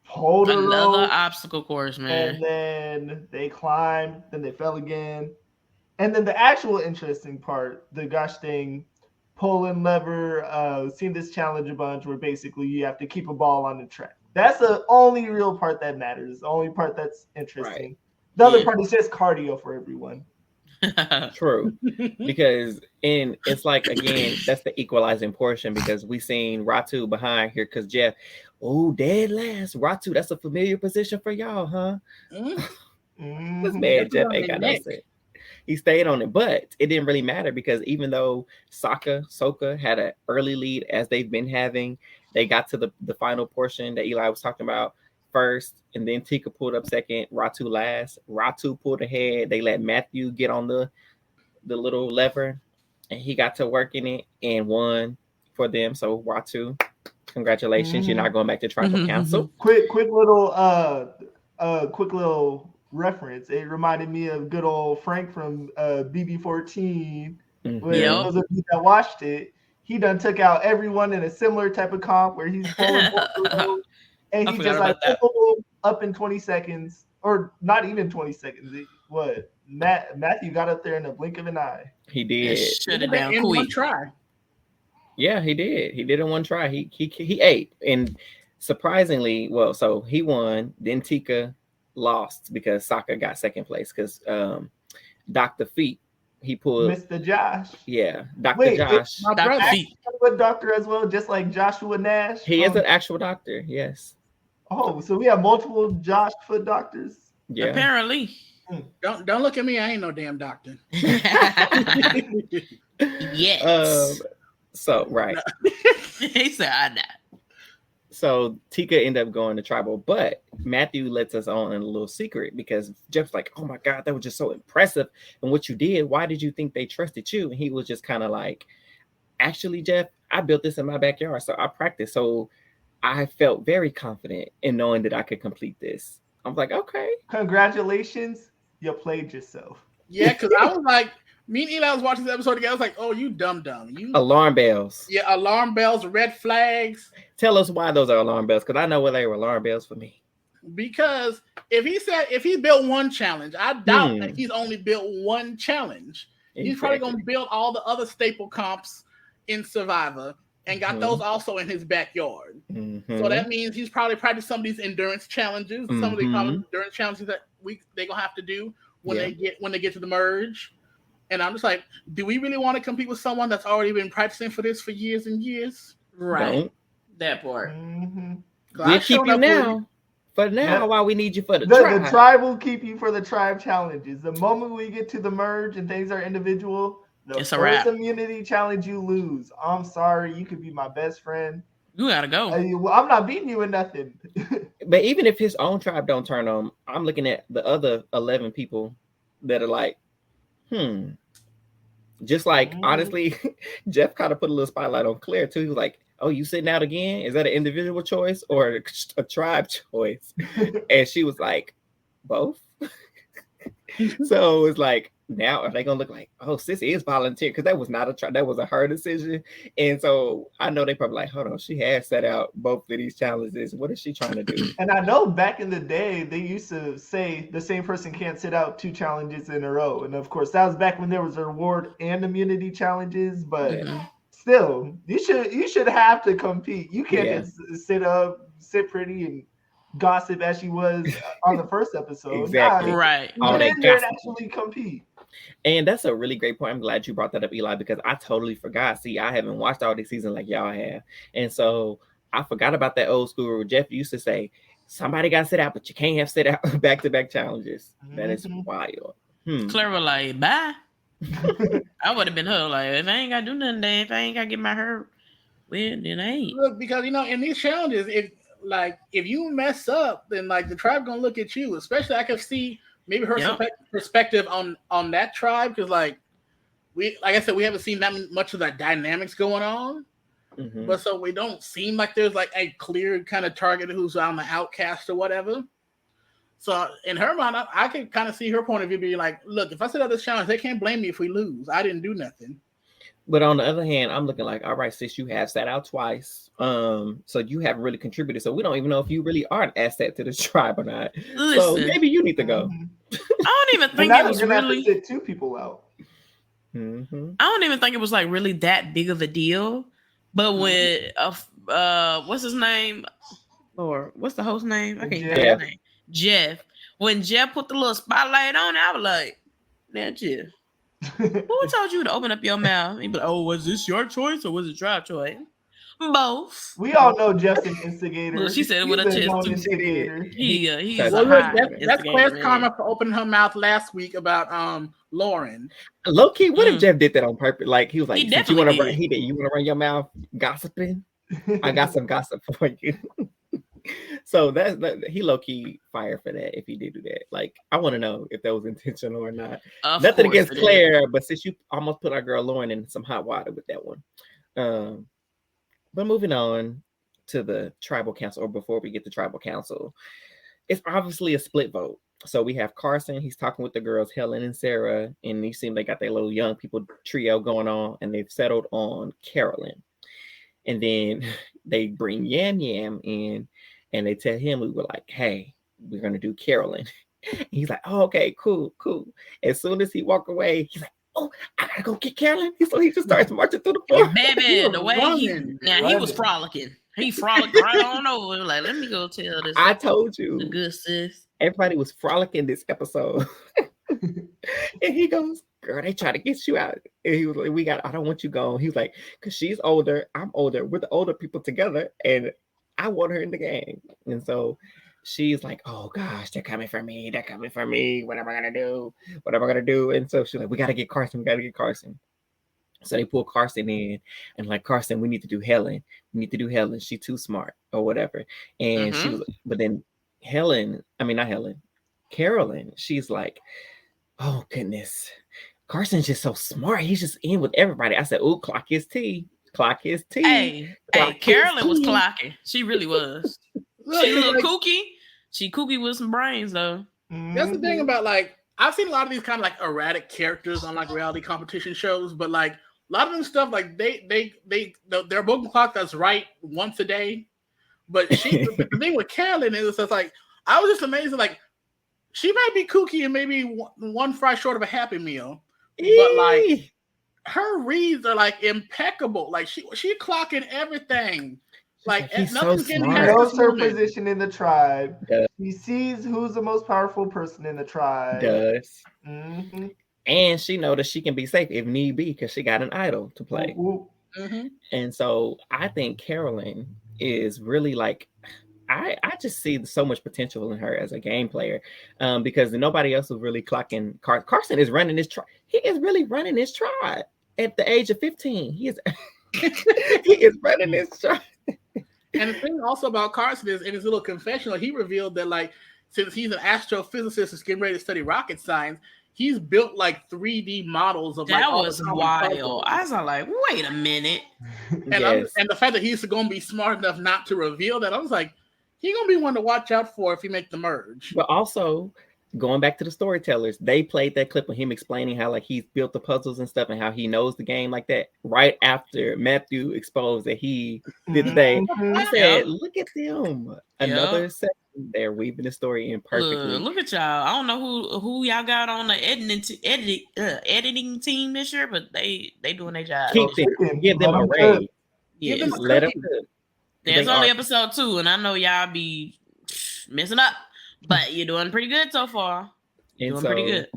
pulled another obstacle course, man. And then they climbed. Then they fell again. And then the actual interesting part, the gosh dang pulling lever, seen this challenge a bunch where basically you have to keep a ball on the track. That's the only real part that matters. The only part that's interesting. Right. The other part is just cardio for everyone. True. Because it's like, again, that's the equalizing portion, because we seen Ratu behind here because Jeff, dead last. Ratu, that's a familiar position for y'all, huh? This man, Jeff, ain't got no sense. He stayed on it, but it didn't really matter because even though Sokka had an early lead as they've been having, they got to the final portion that Eli was talking about first, and then Tika pulled up second, Ratu last. Ratu pulled ahead. They let Matthew get on the little lever, and he got to work in it and won for them. So Ratu, congratulations! You're not going back to tribal council. Quick little reference. It reminded me of good old Frank from BB14. Where those of you that watched it, he done took out everyone in a similar type of comp where he's pulling and he just like up in 20 seconds, or not even 20 seconds. Matthew got up there in the blink of an eye. He did. Shut it down in quick. One try. Yeah, he did. He did in one try. He ate, and surprisingly, so he won. Then Tika lost because Sokka got second place because Dr. Feet, he pulled Mr. Josh. Yeah, Dr. Josh. My brother, a doctor as well, just like Joshua Nash. He is an actual doctor. Yes. Oh, so we have multiple Josh Foot doctors. Yeah. Apparently. Don't look at me. I ain't no damn doctor. Yes. So right. He said I not. So Tika ended up going to tribal, but Matthew lets us on in a little secret because Jeff's like, "Oh my God, that was just so impressive. And what you did, why did you think they trusted you?" And he was just kind of like, "Actually, Jeff, I built this in my backyard, so I practiced. So I felt very confident in knowing that I could complete this." I'm like, "Okay, congratulations, you played yourself." Yeah, because I was like, me and Eli was watching this episode together. I was like, "Oh, you dumb. You alarm bells." Yeah, alarm bells, red flags. Tell us why those are alarm bells, because I know what they were alarm bells for me. Because if he built one challenge, I doubt that he's only built one challenge. Exactly. He's probably going to build all the other staple comps in Survivor and got those also in his backyard. So that means he's probably practiced some of these endurance challenges, some of the endurance challenges that they're gonna have to do when they get to the merge. And I'm just like, do we really want to compete with someone that's already been practicing for this for years and years? Right. Don't. That part. We'll keep you now. For now, while we need you for the tribe. The tribe will keep you for the tribe challenges. The moment we get to the merge and things are individual, the first immunity challenge you lose. I'm sorry, you could be my best friend. You gotta go. I'm not beating you in nothing. But even if his own tribe don't turn on, I'm looking at the other 11 people that are like, just like honestly, Jeff kind of put a little spotlight on Claire too. He was like, "Oh, you sitting out again? Is that an individual choice or a tribe choice?" And she was like, "Both." So it's like, now are they gonna look like, oh, Sissy is volunteer? Because that was not a try, that was a her decision. And so I know they probably like, hold on, she has set out both of these challenges. What is she trying to do? And I know back in the day they used to say the same person can't sit out 2 challenges in a row. And of course that was back when there was reward and immunity challenges, but still, you should have to compete. You can't just sit pretty and gossip as she was on the first episode. Exactly. Right. Get in there and actually compete. And that's a really great point. I'm glad you brought that up, Eli, because I totally forgot. See, I haven't watched all these seasons like y'all have. And so I forgot about that old school rule. Jeff used to say, somebody got to sit out, but you can't have sit out back-to-back challenges. That is wild. Clever, like, bye. I would have been her, like, if I ain't got to do nothing today, if I ain't got to get my hurt, well, then I ain't. Look, because, in these challenges, if you mess up, then, like, the tribe going to look at you. Especially, I could see maybe her perspective on that tribe, because, like I said, we haven't seen that much of the dynamics going on. But so we don't seem like there's like a clear kind of target who's on the outcast or whatever. So in her mind, I can kind of see her point of view being like, look, if I set out this challenge, they can't blame me if we lose. I didn't do nothing. But on the other hand, I'm looking like, all right, sis, you have sat out twice. So you haven't really contributed. So we don't even know if you really are an asset to the tribe or not. Listen, so maybe you need to go. I don't even think it was really have to sit 2 people out. I don't even think it was like really that big of a deal. But when what's his name? Or what's the host name? I can't think of his name. Jeff. When Jeff put the little spotlight on, I was like, now Jeff, who told you to open up your mouth? He'd be like, oh, was this your choice or was it tribe choice? Both. We all know Jeff's an instigator. Well, she said it with a chest. He's that's Claire's karma for opening her mouth last week about Lauren. Low key, what if Jeff did that on purpose? Like he was like, you want to run your mouth gossiping? I got some gossip for you. So he low key fired for that if he did do that. Like, I want to know if that was intentional or not. Nothing against Claire, but since you almost put our girl Lauren in some hot water with that one. But moving on to the tribal council, or before we get to tribal council, it's obviously a split vote. So we have Carson, he's talking with the girls, Helen and Sarah, and you seem they got their little young people trio going on, and they've settled on Carolyn. And then they bring Yam Yam in, and they tell him, we were like, hey, we're going to do Carolyn. And he's like, oh, okay, cool. As soon as he walk away, he's like, oh, I gotta go get Carolyn. So he just starts marching through the floor. Baby, the way he was frolicking. He frolicked right on over. Like, let me go tell this. I told you. The good sis. Everybody was frolicking this episode. And he goes, girl, they try to get you out. And he was like, I don't want you gone. He was like, because she's older, I'm older. We're the older people together, and I want her in the gang. And so she's like, oh gosh, they're coming for me. What am I gonna do? And so she's like, we gotta get Carson. So they pull Carson in, and like, Carson, we need to do Helen. She's too smart or whatever. And she was, but then Carolyn, she's like, oh goodness, Carson's just so smart. He's just in with everybody. I said, ooh, clock his tea. Hey, Carolyn was clocking. She really was. She a little kooky. She kooky with some brains though. That's the thing about, like, I've seen a lot of these kind of like erratic characters on like reality competition shows, but like a lot of them stuff, like they're broken clock that's right once a day. But the thing with Carolyn is it's like, I was just amazed, like, she might be kooky and maybe one fry short of a Happy Meal, but like her reads are like impeccable. Like she clocking everything. Like, nothing's getting her. She knows her position in the tribe. She sees who's the most powerful person in the tribe. And she knows that she can be safe if need be because she got an idol to play. And so I think Carolyn is really like, I just see so much potential in her as a game player, because nobody else is really clocking. Carson is running this tribe. He is really running this tribe at the age of 15. He is running this tribe. And the thing also about Carson is, in his little confessional, he revealed that, like, since he's an astrophysicist who's getting ready to study rocket science, he's built like 3D models of That like was wild. I was like, wait a minute. And Yes. and the fact that he's going to be smart enough not to reveal that, I was like, he's going to be one to watch out for if he make the merge. But also, going back to the storytellers, they played that clip of him explaining how like he's built the puzzles and stuff and how he knows the game like that right after Matthew exposed that he did the thing. I said, look at them. Another section. They're weaving the story in perfectly. Look at y'all. I don't know who y'all got on the editing team this year, but they doing their job. Give them a raise. Yeah, let them. There's only episode 2, and I know y'all be messing up, but you're doing pretty good so far. Doing pretty good.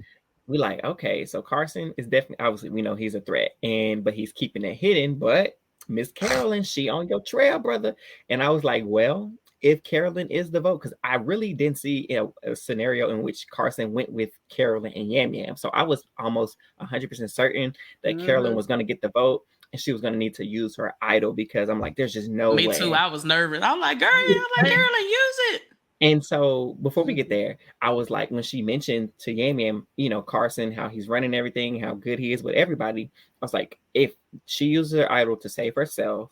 We like, okay, so Carson is definitely, obviously we know he's a threat, but he's keeping it hidden. But Miss Carolyn, she on your trail, brother. And I was like, well, if Carolyn is the vote, because I really didn't see a scenario in which Carson went with Carolyn and Yam Yam. So I was almost 100% certain that Carolyn was going to get the vote and she was going to need to use her idol, because I'm like, there's just no way. Me too. I was nervous. I'm like, Carolyn, use it. And so before we get there, I was like, when she mentioned to Yam Yam, Carson, how he's running everything, how good he is with everybody, I was like, if she uses her idol to save herself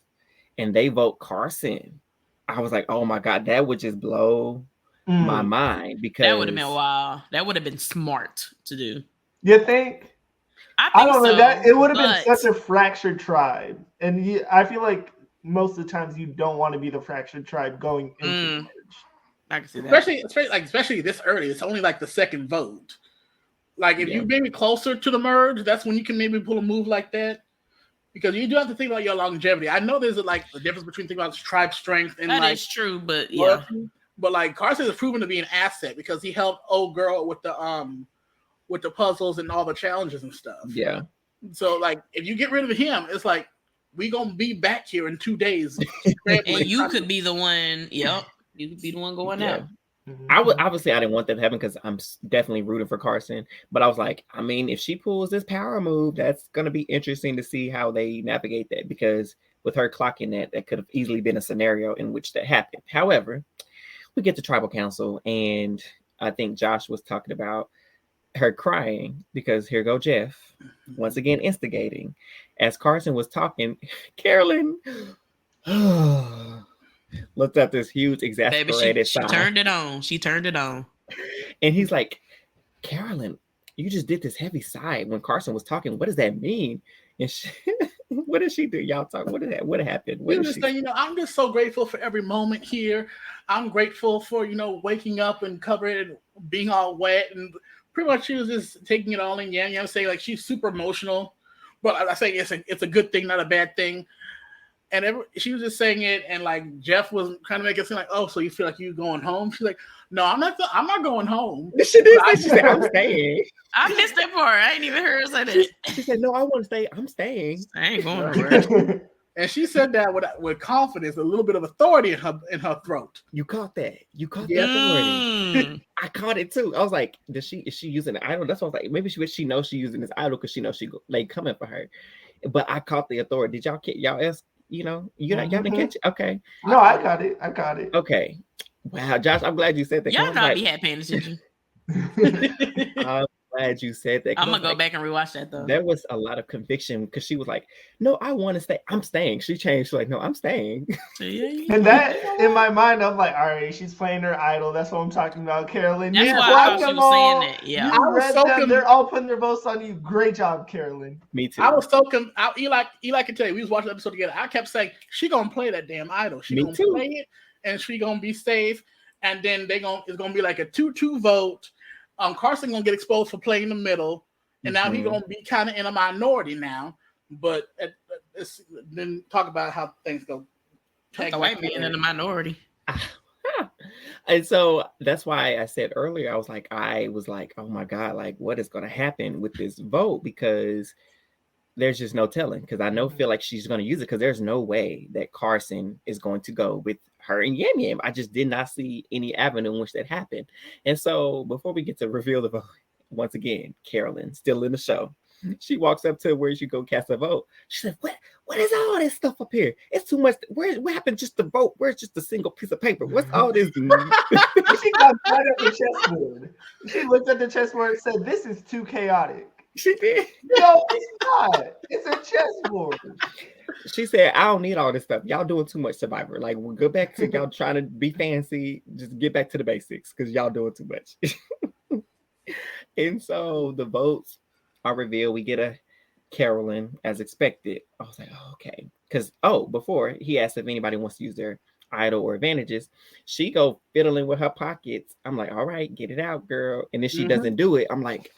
and they vote Carson, I was like, oh my God, that would just blow my mind, because that would have been wild. That would have been smart to do. You think? I don't know. That it would have been such a fractured tribe, and I feel like most of the times you don't want to be the fractured tribe going into the merge. I can see that. Especially this early. It's only like the second vote. Like if you maybe closer to the merge, that's when you can maybe pull a move like that. Because you do have to think about your longevity. I know there's a difference between thinking about tribe strength and that is true, but But like Carson is proven to be an asset because he helped old girl with the puzzles and all the challenges and stuff. Yeah. So like if you get rid of him, it's like we gonna be back here in 2 days. And you could be the one. Yep. You could be the one going out. I didn't want that to happen because I'm definitely rooting for Carson. But I was like, I mean, if she pulls this power move, that's going to be interesting to see how they navigate that. Because with her clocking that could have easily been a scenario in which that happened. However, we get to Tribal Council, and I think Josh was talking about her crying because here go Jeff, once again instigating. As Carson was talking, Carolyn looked at this huge exasperated she turned it on. She turned it on. And he's like, Carolyn, you just did this heavy sigh when Carson was talking. What does that mean? And what did she do? Y'all talk. What happened? What just saying, I'm just so grateful for every moment here. I'm grateful for, waking up and covered, being all wet. And pretty much she was just taking it all in. Yeah, I'm saying like she's super emotional. But I say it's a good thing, not a bad thing. And she was just saying it, and like Jeff was kind of making it seem like, oh, so you feel like you're going home? She's like, no, I'm not going home. She did. She said, I'm staying. I missed that part. I ain't even heard her say that. She said, no, I want to stay. I'm staying. I ain't going nowhere. And she said that with confidence, a little bit of authority in her throat. You caught that. You caught the authority. I caught it too. I was like, is she using an idol? That's what I was like. Maybe she knows she's using this idol because she knows she coming for her. But I caught the authority. Did y'all ask? Y'all didn't catch it? Okay. No, I got it. Okay. Wow, Josh, I'm glad you said that. Y'all not be paying attention. I'm glad you said that. I'm gonna go back and rewatch that though. There was a lot of conviction because she was like, no, I want to stay. I'm staying. She changed. She's like, no, I'm staying. And that in my mind, I'm like, all right, she's playing her idol. That's what I'm talking about, Carolyn. That's why I thought she was saying that. Yeah. You read them. They're all putting their votes on you. Great job, Carolyn. Me too. I was so Eli can tell you, we was watching the episode together. I kept saying, she gonna play that damn idol. She gonna play it, and she gonna be safe. And then it's gonna be like a 2-2 vote. Carson gonna get exposed for playing the middle, and now he's gonna be kind of in a minority now. But then talk about how things go. The white man in the minority. And so that's why I said earlier, I was like, oh my God, like what is gonna happen with this vote? Because there's just no telling. Because I feel like she's gonna use it because there's no way that Carson is going to go with her and Yam Yam. I just did not see any avenue in which that happened. And so before we get to reveal the vote, once again, Carolyn still in the show. She walks up to where she go cast a vote. She said, what is all this stuff up here? It's too much. What happened just to vote? Where's just a single piece of paper? What's all this? She got mad at the chessboard. She looked at the chessboard and said, "This is too chaotic." She did. No, it's not. It's a chessboard. She said, I don't need all this stuff. Y'all doing too much Survivor. Like, we'll go back to y'all trying to be fancy. Just get back to the basics because y'all doing too much. And so the votes are revealed. We get a Carolyn as expected. I was like, oh, okay. Because, before he asked if anybody wants to use their idol or advantages, she go fiddling with her pockets. I'm like, all right, get it out, girl. And then she doesn't do it. I'm like,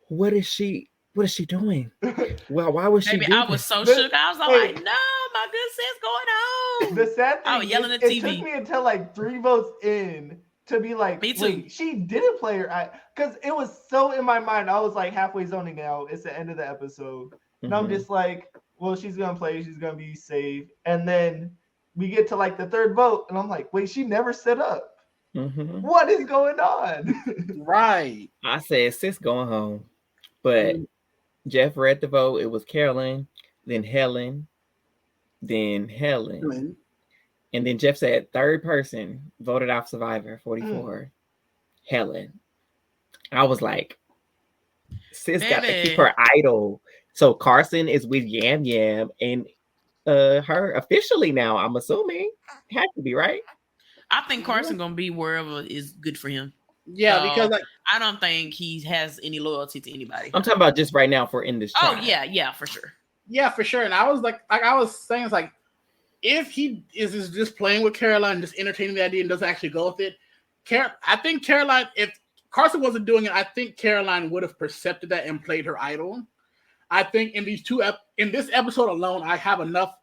what is she doing? Well, why was she doing I was so shook. I was like, no, my good sis going home. The sad thing I was yelling at it TV. took me until like 3 votes in to be like, Me too. wait, she didn't play her, because it was so in my mind. I was like halfway zoning out. It's the end of the episode. And I'm just like, well, she's going to play. She's going to be safe. And then we get to like the 3rd vote. And I'm like, wait, she never set up. What is going on? Right. I said, sis going home. But Jeff read the vote. It was Carolyn, then Helen, and then Jeff said 3rd person voted off Survivor 44, Helen. I was like, sis got to keep her idol. So Carson is with Yam Yam and her officially now. I'm assuming it has to be, right? I think Carson gonna be wherever is good for him. Yeah, So, because like I don't think he has any loyalty to anybody. I'm talking about just right now for in this trial. Oh yeah, for sure. Yeah, for sure. And I was like I was saying, it's like, if he is just playing with Caroline, just entertaining the idea and doesn't actually go with it, I think Caroline, if Carson wasn't doing it, I think Caroline would have percepted that and played her idol. I think in this episode alone, I have enough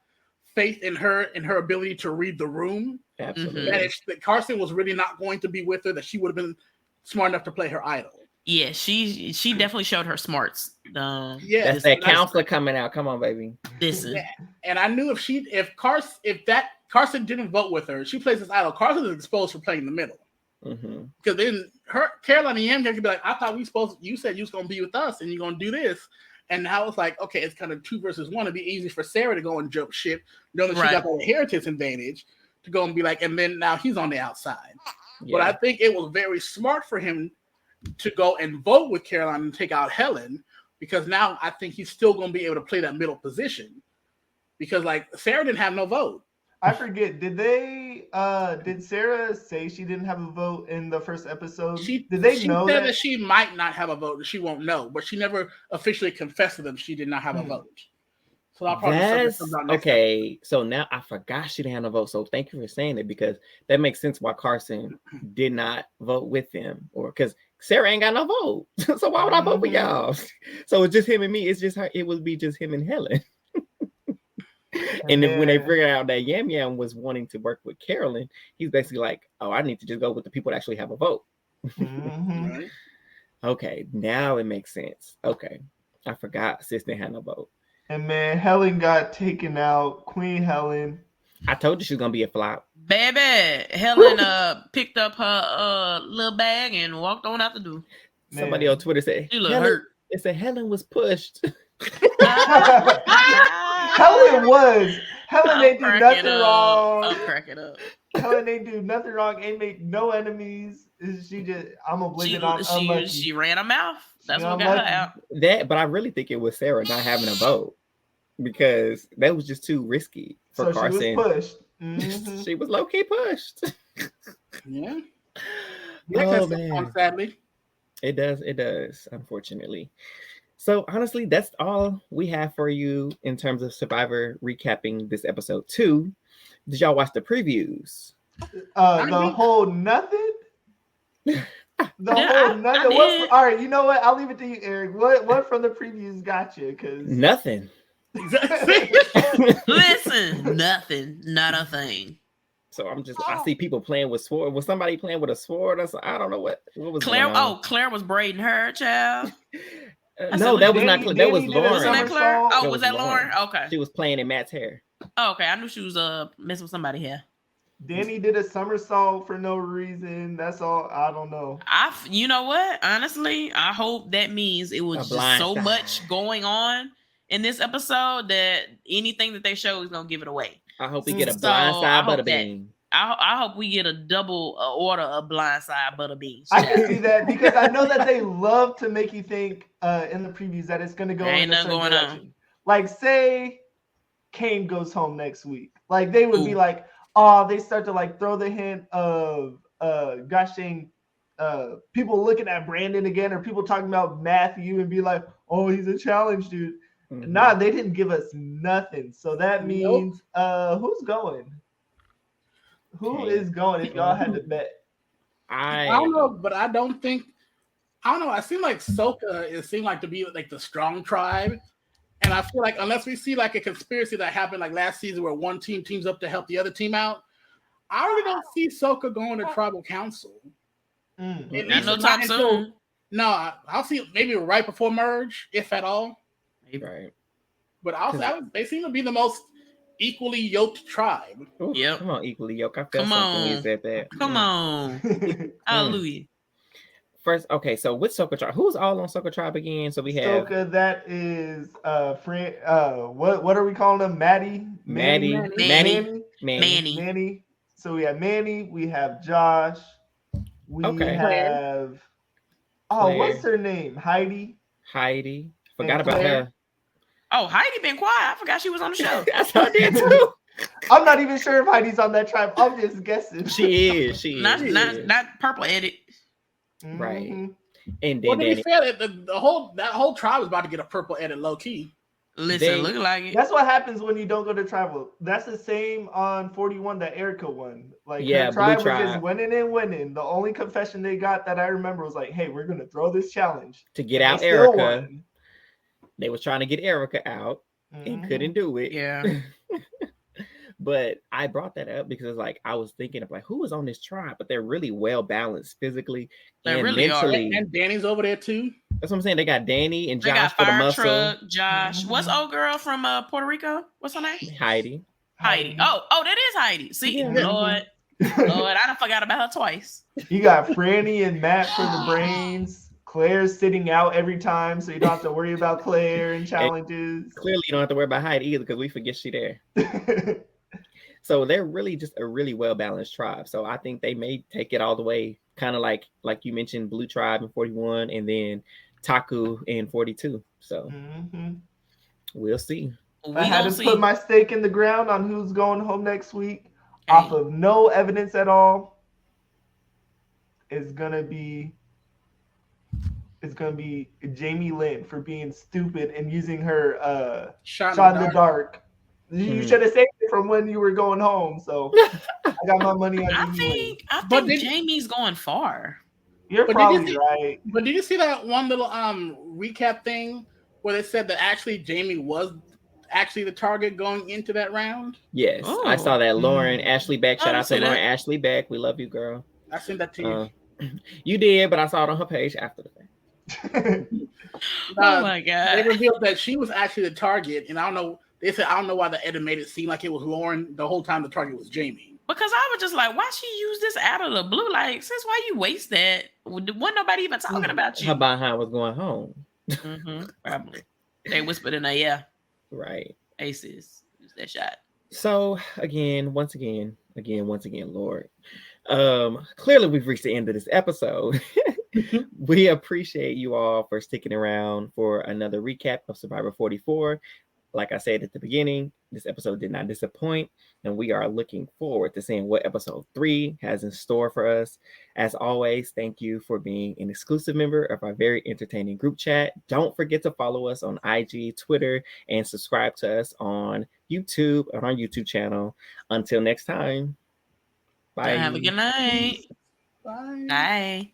faith in her and her ability to read the room. Absolutely. That Carson was really not going to be with her, that she would have been smart enough to play her idol. Yeah, she definitely showed her smarts. Yeah, that's that counselor coming out. Come on, baby. Listen. Yeah. And I knew if Carson didn't vote with her, she plays this idol, Carson is exposed for playing the middle. Because then Caroline and Yam could be like, I thought you said you was gonna be with us and you're gonna do this. And now it's like, okay, it's kind of 2 versus 1. It'd be easy for Sarah to go and jump ship, knowing that she got the inheritance advantage, to go and be like, and then now he's on the outside. Yeah. But I think it was very smart for him to go and vote with Caroline and take out Helen, because now I think he's still going to be able to play that middle position, because like Sarah didn't have no vote. I forget. Did Sarah say she didn't have a vote in the first episode? She said that she might not have a vote, and she won't know, but she never officially confessed to them she did not have a vote. So I'll probably okay. So now I forgot she didn't have a vote. So thank you for saying it, because that makes sense why Carson did not vote with them, or because Sarah ain't got no vote. So why would I vote for y'all? So it's just him and me. It's just her. It would be just him and Helen. And then when they figured out that Yam Yam was wanting to work with Carolyn, he's basically like, oh, I need to just go with the people that actually have a vote. Okay, now it makes sense. Okay, I forgot sis didn't have no vote. And man, Helen got taken out. Queen Helen. I told you she was gonna be a flop. Baby, Helen picked up her little bag and walked on out the door. Somebody on Twitter said she looked hurt. It said Helen was pushed. Helen ain't do nothing wrong. I'm cracking up. Helen ain't do nothing wrong. Ain't make no enemies. She just, I'm gonna blame it on unlucky. She ran her mouth. That's what got her out. But I really think it was Sarah not having a vote, because that was just too risky for Carson. She was pushed. She was low key pushed. Yeah. Oh man. Sadly. It does, unfortunately. So honestly, that's all we have for you in terms of Survivor recapping this episode 2. Did y'all watch the previews? The whole nothing? Whole nothing? All right, you know what? I'll leave it to you, Eric. What from the previews got you? Because nothing. Listen, nothing, not a thing. So I see people playing with sword. Was somebody playing with a sword? I don't know what was Claire. going on. Oh, Claire was braiding her child. No, that was not Claire. That was Lauren. Wasn't that Claire? Oh, was that Lauren? Okay. She was playing in Matt's hair. Oh, okay. I knew she was messing with somebody's hair. Danny did a somersault for no reason. That's all. I don't know. You know what? Honestly, I hope that means it was just so much going on in this episode that anything that they show is gonna give it away. I hope we get a blindside butterbean. I hope we get a double order of blindside butterbeans. I can see that because I know that they love to make you think in the previews that it's gonna go in a certain direction. Like say Kane goes home next week. Like they would be like, oh, they start to like throw the hint of gosh dang people looking at Brandon again, or people talking about Matthew and be like, oh, he's a challenge dude. Mm-hmm. Nah, they didn't give us nothing. So that means who's going? Who is going if y'all had to bet? I don't know, but I don't know. I seem like Soka seemed like to be like the strong tribe. And I feel like unless we see like a conspiracy that happened like last season where one team teams up to help the other team out, I really don't see Soka going to tribal council. No time soon. No, I'll see maybe right before merge, if at all. Right. But they seem to be the most equally yoked tribe. Yeah. Come on, equally yoked. I felt something when you said that. Come on. Hallelujah. First, okay, so with Soka Tribe, who's all on Soka Tribe again? So we have Soka, that is friend what are we calling them? Manny. So we have Manny, we have Josh, we have Claire. What's her name? Heidi. Forgot about her. Oh, Heidi been quiet. I forgot she was on the show. That's how I did too. I'm not even sure if Heidi's on that tribe. I'm just guessing. She is. Not purple edit. Right. Mm-hmm. And then to be fair, that whole tribe was about to get a purple edit low key. Listen, look like it. That's what happens when you don't go to tribal. That's the same on 41 that Erica won. Like her tribe was just winning and winning. The only confession they got that I remember was like, "Hey, we're gonna throw this challenge to get out Erica." They was trying to get Erica out and couldn't do it. Yeah. But I brought that up because like I was thinking of like who was on this tribe, but they're really well balanced physically and really mentally. And Danny's over there too. That's what I'm saying. They got Danny and Josh for the muscle. Truck, Josh. What's old girl from Puerto Rico? What's her name? Heidi. Oh, that is Heidi. See, Lord, I done forgot about her twice. You got Franny and Matt for the brains. Claire's sitting out every time, so you don't have to worry about Claire and challenges. And clearly, you don't have to worry about Heidi either because we forget she there. So they're really just a really well-balanced tribe. So I think they may take it all the way, kind of like you mentioned, Blue Tribe in 41 and then Taku in 42. So we'll see. I had to put my stake in the ground on who's going home next week off of no evidence at all. It's gonna be Jamie Lynn for being stupid and using her shot in the dark. You should have saved it from when you were going home. So I got my money on Jamie. I think Jamie's going far. You're probably right. But did you see that one little recap thing where they said that actually Jamie was actually the target going into that round? Yes, I saw that. Lauren Ashley Beck. Shout out to Lauren Ashley Beck. We love you, girl. I sent that to you. You did, but I saw it on her page after the fact. Oh my god! They revealed that she was actually the target, and I don't know. They said I don't know why the edit made it seem like it was Lauren the whole time. The target was Jamie. Because I was just like, why she use this out of the blue? Like, sis, why you waste that? Wasn't nobody even talking about you? Her behind was going home. Probably. They whispered in her ear. Right. Aces. Use that shot. So once again, Lord. Clearly we've reached the end of this episode. We appreciate you all for sticking around for another recap of Survivor 44. Like I said at the beginning, this episode did not disappoint, and we are looking forward to seeing what episode 3 has in store for us. As always, thank you for being an exclusive member of our very entertaining group chat. Don't forget to follow us on IG, Twitter, and subscribe to us on YouTube, on our YouTube channel. Until next time, bye. Have a good night. Bye. Bye.